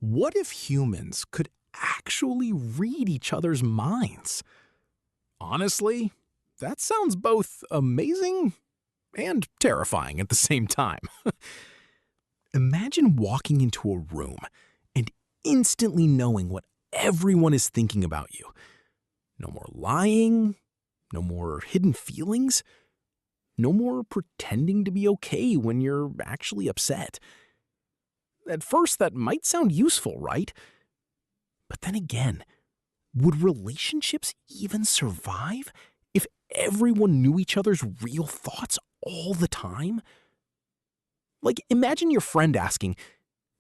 What if humans could actually read each other's minds? Honestly, that sounds both amazing and terrifying at the same time. Imagine walking into a room and instantly knowing what everyone is thinking about you. No more lying, no more hidden feelings, no more pretending to be okay when you're actually upset. At first, that might sound useful, right? But then again, would relationships even survive if everyone knew each other's real thoughts all the time? Like, imagine your friend asking,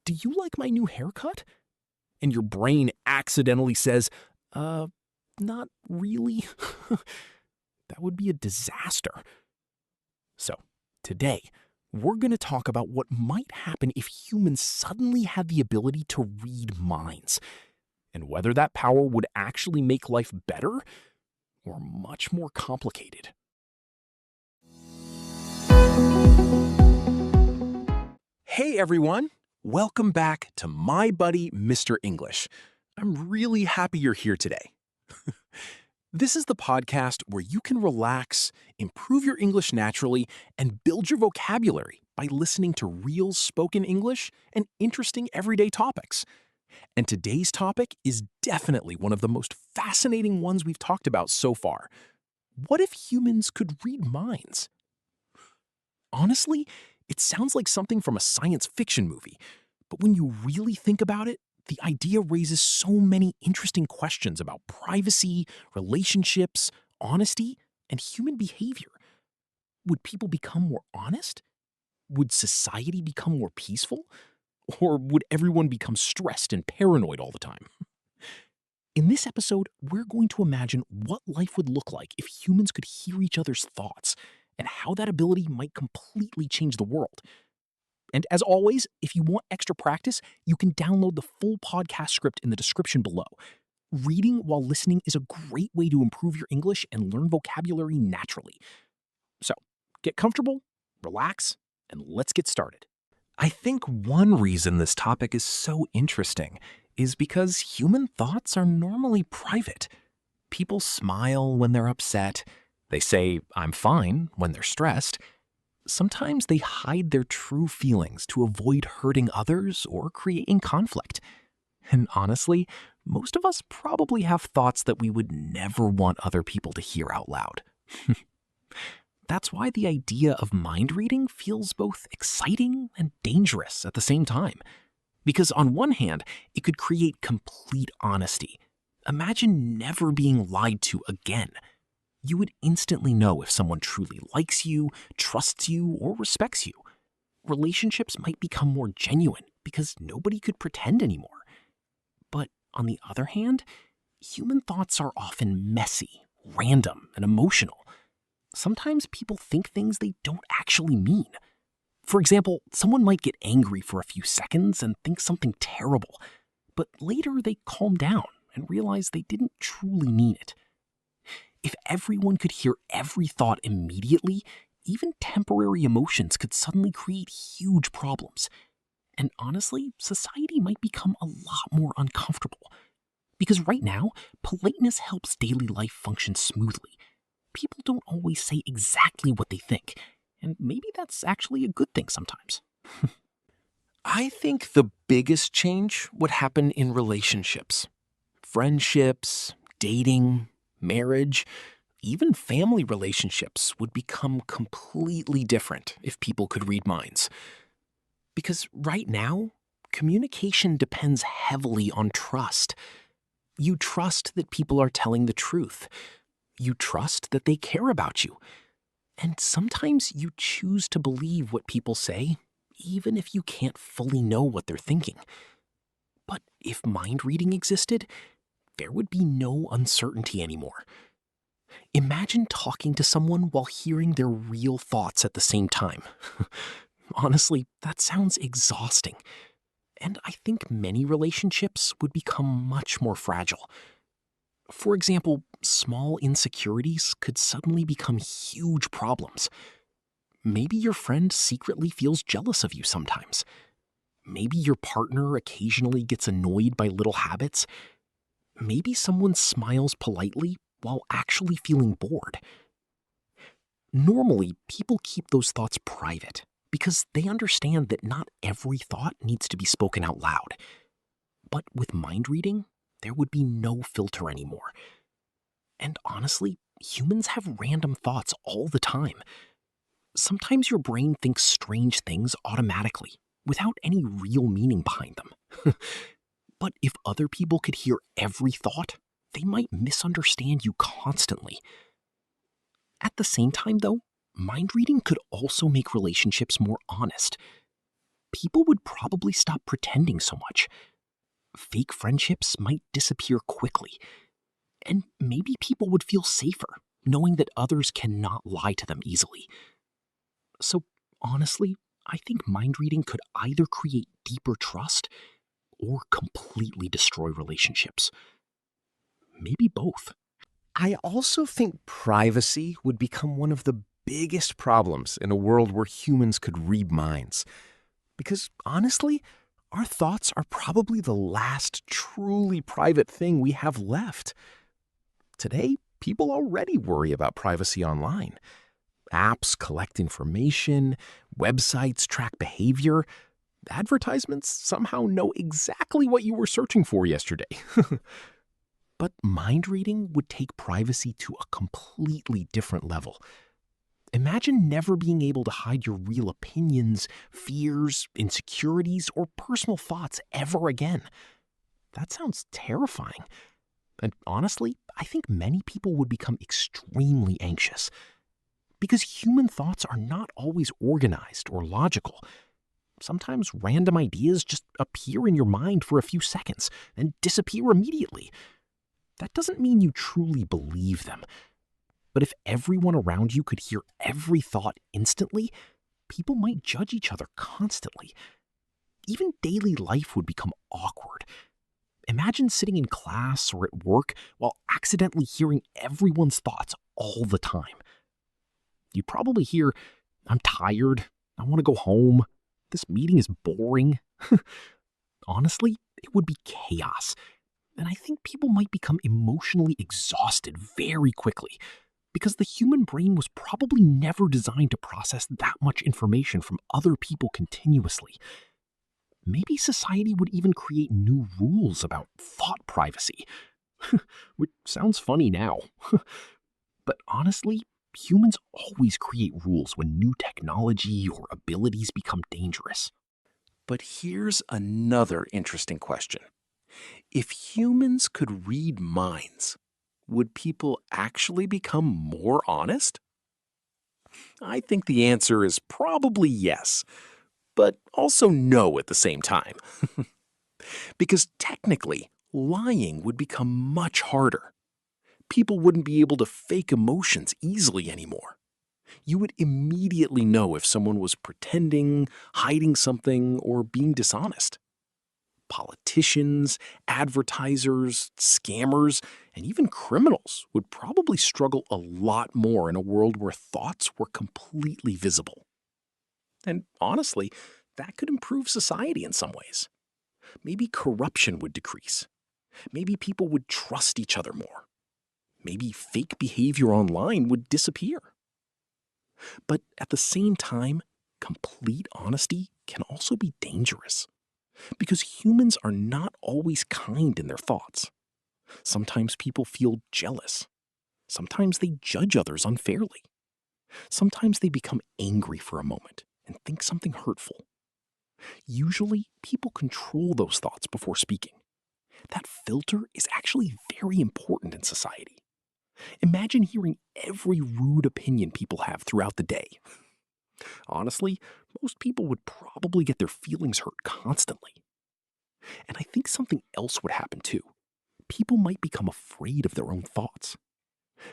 "Do you like my new haircut?" And your brain accidentally says, not really. That would be a disaster. So, today, we're going to talk about what might happen if humans suddenly had the ability to read minds, and whether that power would actually make life better or much more complicated. Hey everyone! Welcome back to My Buddy Mr. English. I'm really happy you're here today. This is the podcast where you can relax, improve your English naturally, and build your vocabulary by listening to real spoken English and interesting everyday topics. And today's topic is definitely one of the most fascinating ones we've talked about so far. What if humans could read minds? Honestly, it sounds like something from a science fiction movie, but when you really think about it, the idea raises so many interesting questions about privacy, relationships, honesty, and human behavior. Would people become more honest? Would society become more peaceful? Or would everyone become stressed and paranoid all the time? In this episode, we're going to imagine what life would look like if humans could hear each other's thoughts and how that ability might completely change the world. And as always, if you want extra practice, you can download the full podcast script in the description below. Reading while listening is a great way to improve your English and learn vocabulary naturally. So, get comfortable, relax, and let's get started. I think one reason this topic is so interesting is because human thoughts are normally private. People smile when they're upset. They say, "I'm fine," when they're stressed. Sometimes they hide their true feelings to avoid hurting others or creating conflict. And honestly, most of us probably have thoughts that we would never want other people to hear out loud. That's why the idea of mind reading feels both exciting and dangerous at the same time. Because on one hand, it could create complete honesty. Imagine never being lied to again. You would instantly know if someone truly likes you, trusts you, or respects you. Relationships might become more genuine because nobody could pretend anymore. But on the other hand, human thoughts are often messy, random, and emotional. Sometimes people think things they don't actually mean. For example, someone might get angry for a few seconds and think something terrible, but later they calm down and realize they didn't truly mean it. If everyone could hear every thought immediately, even temporary emotions could suddenly create huge problems. And honestly, society might become a lot more uncomfortable. Because right now, politeness helps daily life function smoothly. People don't always say exactly what they think, and maybe that's actually a good thing sometimes. I think the biggest change would happen in relationships. Friendships, dating, marriage, even family relationships would become completely different if people could read minds. Because right now, communication depends heavily on trust. You trust that people are telling the truth. You trust that they care about you. And sometimes you choose to believe what people say, even if you can't fully know what they're thinking. But if mind reading existed, there would be no uncertainty anymore. Imagine talking to someone while hearing their real thoughts at the same time. Honestly, that sounds exhausting. And I think many relationships would become much more fragile. For example, small insecurities could suddenly become huge problems. Maybe your friend secretly feels jealous of you sometimes. Maybe your partner occasionally gets annoyed by little habits. Maybe someone smiles politely while actually feeling bored. Normally, people keep those thoughts private because they understand that not every thought needs to be spoken out loud. But with mind reading, there would be no filter anymore. And honestly, humans have random thoughts all the time. Sometimes your brain thinks strange things automatically, without any real meaning behind them. But if other people could hear every thought, they might misunderstand you constantly. At the same time, though, mind reading could also make relationships more honest. People would probably stop pretending so much. Fake friendships might disappear quickly. And maybe people would feel safer, knowing that others cannot lie to them easily. So, honestly, I think mind reading could either create deeper trust or completely destroy relationships. Maybe both. I also think privacy would become one of the biggest problems in a world where humans could read minds. Because honestly, our thoughts are probably the last truly private thing we have left. Today, people already worry about privacy online. Apps collect information, websites track behavior, advertisements somehow know exactly what you were searching for yesterday. But mind reading would take privacy to a completely different level. Imagine never being able to hide your real opinions, fears, insecurities, or personal thoughts ever again. That sounds terrifying. And honestly, I think many people would become extremely anxious. Because human thoughts are not always organized or logical. Sometimes random ideas just appear in your mind for a few seconds and disappear immediately. That doesn't mean you truly believe them. But if everyone around you could hear every thought instantly, people might judge each other constantly. Even daily life would become awkward. Imagine sitting in class or at work while accidentally hearing everyone's thoughts all the time. You'd probably hear, "I'm tired, I want to go home, this meeting is boring." Honestly, it would be chaos. And I think people might become emotionally exhausted very quickly because the human brain was probably never designed to process that much information from other people continuously. Maybe society would even create new rules about thought privacy, which sounds funny now. But honestly, humans always create rules when new technology or abilities become dangerous. But here's another interesting question. If humans could read minds, would people actually become more honest? I think the answer is probably yes, but also no at the same time. Because technically, lying would become much harder. People wouldn't be able to fake emotions easily anymore. You would immediately know if someone was pretending, hiding something, or being dishonest. Politicians, advertisers, scammers, and even criminals would probably struggle a lot more in a world where thoughts were completely visible. And honestly, that could improve society in some ways. Maybe corruption would decrease. Maybe people would trust each other more. Maybe fake behavior online would disappear. But at the same time, complete honesty can also be dangerous. Because humans are not always kind in their thoughts. Sometimes people feel jealous. Sometimes they judge others unfairly. Sometimes they become angry for a moment and think something hurtful. Usually, people control those thoughts before speaking. That filter is actually very important in society. Imagine hearing every rude opinion people have throughout the day. Honestly, most people would probably get their feelings hurt constantly. And I think something else would happen too. People might become afraid of their own thoughts.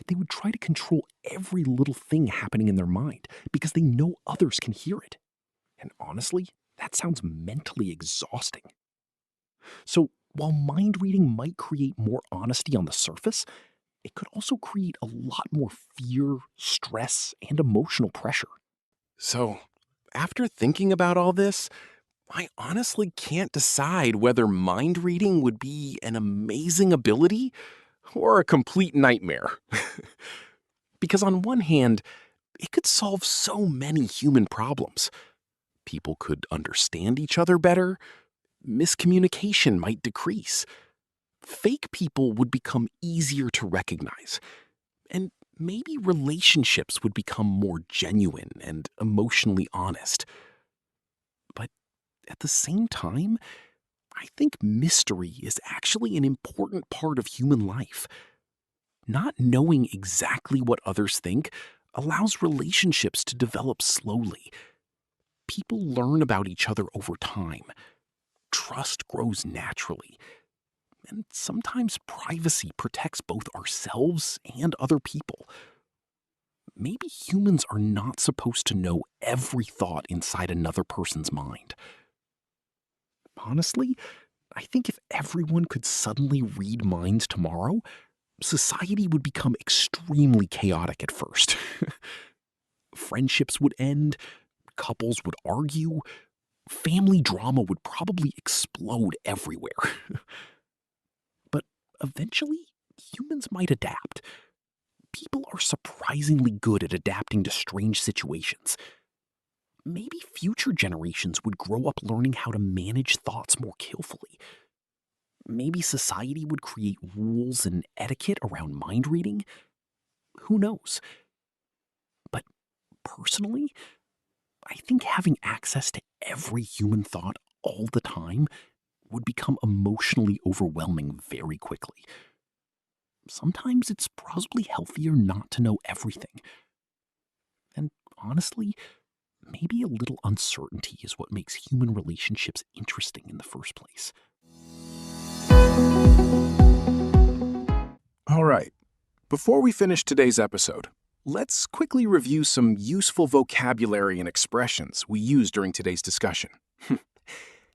They would try to control every little thing happening in their mind because they know others can hear it. And honestly, that sounds mentally exhausting. So, while mind reading might create more honesty on the surface, it could also create a lot more fear, stress, and emotional pressure. So, after thinking about all this, I honestly can't decide whether mind reading would be an amazing ability or a complete nightmare. Because on one hand, it could solve so many human problems. People could understand each other better, miscommunication might decrease, fake people would become easier to recognize, and maybe relationships would become more genuine and emotionally honest. But at the same time, I think mystery is actually an important part of human life. Not knowing exactly what others think allows relationships to develop slowly. People learn about each other over time. Trust grows naturally. And sometimes privacy protects both ourselves and other people. Maybe humans are not supposed to know every thought inside another person's mind. Honestly, I think if everyone could suddenly read minds tomorrow, society would become extremely chaotic at first. Friendships would end, couples would argue, family drama would probably explode everywhere. But eventually, humans might adapt. People are surprisingly good at adapting to strange situations. Maybe future generations would grow up learning how to manage thoughts more carefully. Maybe society would create rules and etiquette around mind reading. Who knows? But personally, I think having access to every human thought all the time would become emotionally overwhelming very quickly. Sometimes it's probably healthier not to know everything. And honestly, maybe a little uncertainty is what makes human relationships interesting in the first place. All right, before we finish today's episode, let's quickly review some useful vocabulary and expressions we used during today's discussion.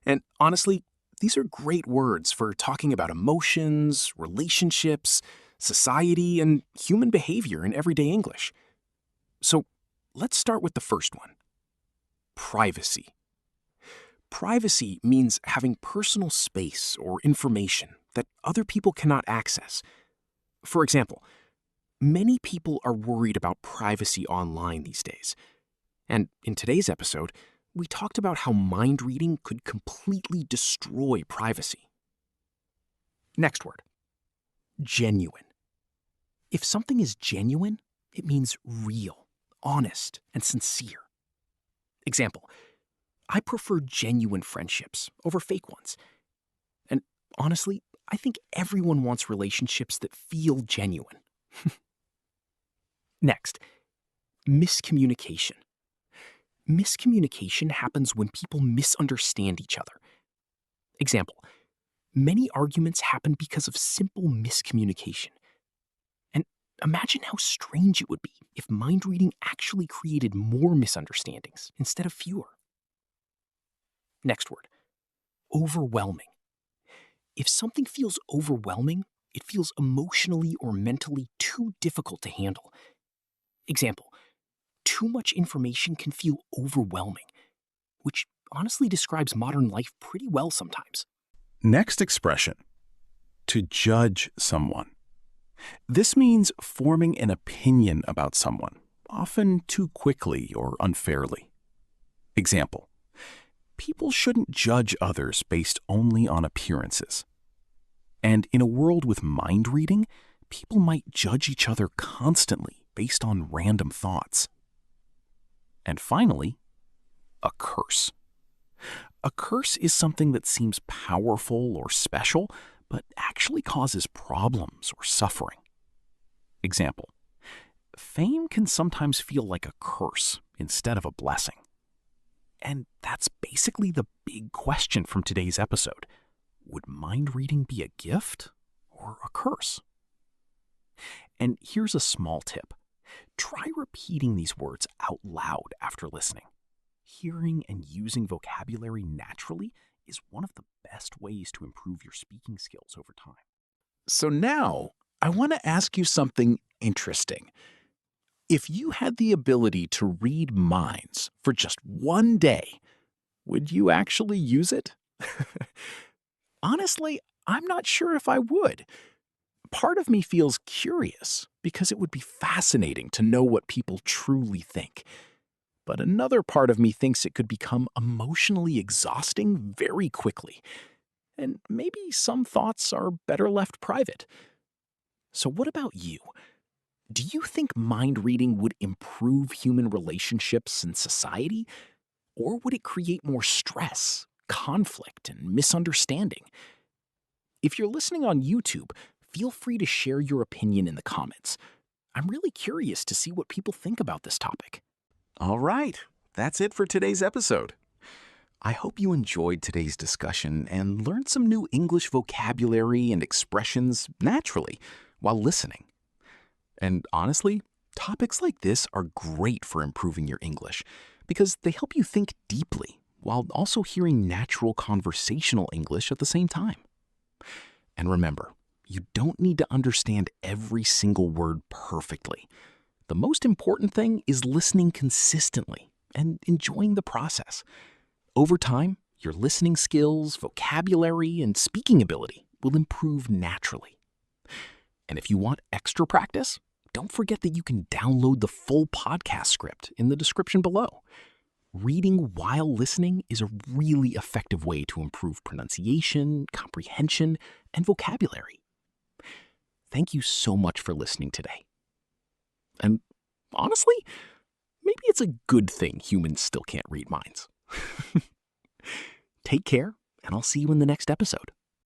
And honestly, these are great words for talking about emotions, relationships, society, and human behavior in everyday English. So let's start with the first one: privacy. Privacy means having personal space or information that other people cannot access. For example, many people are worried about privacy online these days. And in today's episode, we talked about how mind reading could completely destroy privacy. Next word: genuine. If something is genuine, it means real, honest, and sincere. Example: I prefer genuine friendships over fake ones. And honestly, I think everyone wants relationships that feel genuine. Next, miscommunication. Miscommunication happens when people misunderstand each other. Example: many arguments happen because of simple miscommunication. And imagine how strange it would be if mind reading actually created more misunderstandings instead of fewer. Next word: overwhelming. If something feels overwhelming, it feels emotionally or mentally too difficult to handle. Example: too much information can feel overwhelming, which honestly describes modern life pretty well sometimes. Next expression: to judge someone. This means forming an opinion about someone, often too quickly or unfairly. Example: people shouldn't judge others based only on appearances. And in a world with mind reading, people might judge each other constantly based on random thoughts. And finally, a curse. A curse is something that seems powerful or special, but actually causes problems or suffering. Example: fame can sometimes feel like a curse instead of a blessing. And that's basically the big question from today's episode. Would mind reading be a gift or a curse? And here's a small tip. Try repeating these words out loud after listening. Hearing and using vocabulary naturally is one of the best ways to improve your speaking skills over time. So now, I want to ask you something interesting. If you had the ability to read minds for just one day, Would you actually use it? Honestly, I'm not sure if I would. Part of me feels curious because it would be fascinating to know what people truly think. But another part of me thinks it could become emotionally exhausting very quickly. And maybe some thoughts are better left private. So, what about you? Do you think mind reading would improve human relationships and society? Or would it create more stress, conflict, and misunderstanding? If you're listening on YouTube, feel free to share your opinion in the comments. I'm really curious to see what people think about this topic. All right, that's it for today's episode. I hope you enjoyed today's discussion and learned some new English vocabulary and expressions naturally while listening. And honestly, topics like this are great for improving your English because they help you think deeply while also hearing natural conversational English at the same time. And remember, you don't need to understand every single word perfectly. The most important thing is listening consistently and enjoying the process. Over time, your listening skills, vocabulary, and speaking ability will improve naturally. And if you want extra practice, don't forget that you can download the full podcast script in the description below. Reading while listening is a really effective way to improve pronunciation, comprehension, and vocabulary. Thank you so much for listening today. And honestly, maybe it's a good thing humans still can't read minds. Take care, and I'll see you in the next episode.